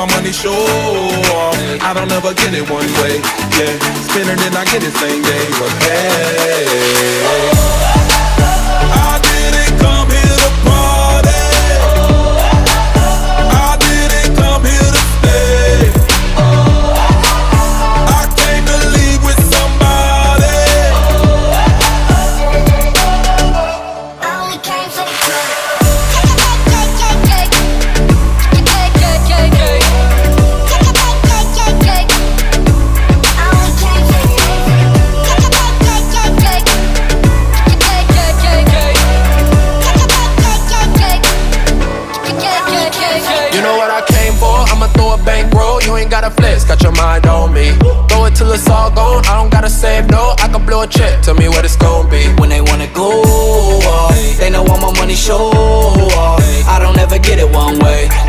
my money show off. I don't ever get it one way, yeah. Spin it and I get it same day, but hey, I didn't come here to party. I didn't come here to stay. I came to leave with somebody. I only came for the club. You know what I came for? I'ma throw a bankroll. You ain't gotta flex, got your mind on me. Throw it till it's all gone. I don't gotta save no. I can blow a check. Tell me what it's gon' be. When they wanna go off, they know all my money show off. I don't ever get it one way.